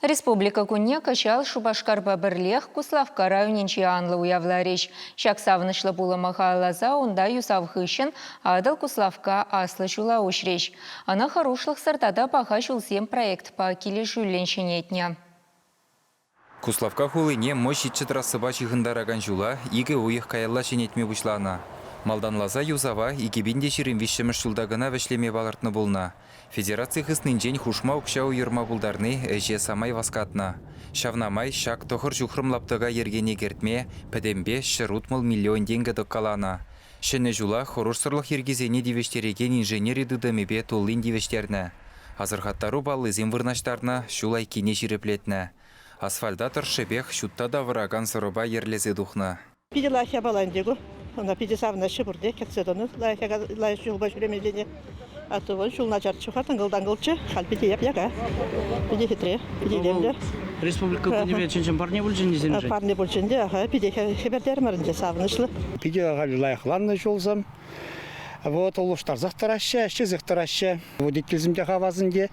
Республика Кунне качал Шубашкарба бірлех Куславка районенче анлы уявлареш. Шак савынышлы булы махалаза онда юсавхышын адал Куславка аслы жула ушреш. Ана хорошлық сыртада паха жулсем проект па келе жүлленшенетне. Куславка хулыне мощитчі трассыба чихындараган жула игі уйық каялла шенетме бұшлана. Малданлаза юзава икебінде шерін вишшіміш жылдағына вәшлеме балартны болна. Федерация хыснынжен хушма укша уйырма булдарны әже самай васкатна. Шавнамай шак тохыр жухрымлаптыға ергене кертме пәдембе шырутмыл миллион деньгі дыққалана. Шыны жула хорушсырлық ергезене девештереген инженери дыдымебе толын девештерні. Азырхаттару баллы земвырнаштарна шулай кене жиреплетні. Асфальда тұршыбех шутта да выраган сырыба ерлезе духна. Пиде лайхя баландегу, она пиде савна шыбурде, кетседоны лайхя жулба жүремедене. А то вон шул начар чухатын гылдан-гылчы, хал пиде яп-яга. Пиде хитре, пиде лемде. Республика Кунебе ченчен парне бульченде сенже? Парне бульченде, ага, пиде хебердер марынде савнышлы. Пиде лайхланны жолзам. Вот улуштар захтараща, ще захтараща. Водительзимде хавазынде,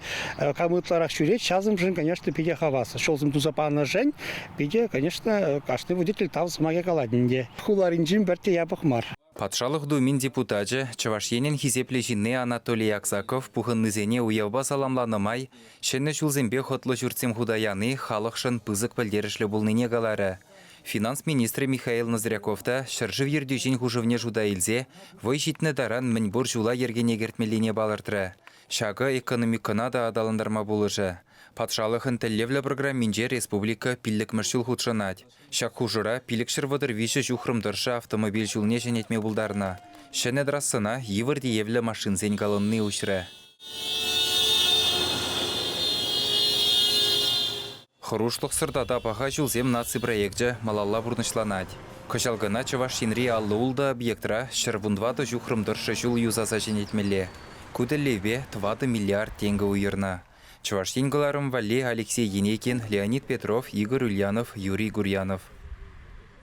камытларах шурет, шазым жын, конечно, пиде хаваса. Шолзым тузапаны жын, пиде, конечно, каждый водитель тавз маге каладинде. Хуларинжин берте ябықмар. Патшалық думин депутажы Чавашенен хизеплешінне Анатолий Аксаков пухыннызене уявба саламланымай, шенне шулзембе хотлы жүртсем худаяны халықшын пызык пілдерішлі бұлныне галары. Финанс министрі Михаил Нозряковта шыржыв ердюжен хужывне жуда илзе, вой житні даран мінбур жула ергене гертмеліне балыртыры. Шағы экономикына да адалындарма болыжы. Патшалықын тіллевлі программинже республика пиллік мүршіл худшынат. Шақ хужыра пилік шырвадыр виші жухрымдыршы автомобиль жулне женетме бұлдарына. Шәне драссына евірді евлі машинзен галынны ұшыры. Хорушлық сырдада паха жулзем наци проекті малалла бұрнышланат. Кышалғына Чавашинри аллы улда объектра шырвундвады жухрымдыршы жул юзаса женетмелі. Куделеве 20 миллиард тенге уйырна. Чувашингаларым Валли Алексей Енекин, Леонид Петров, Игорь Ульянов, Юрий Гурьянов.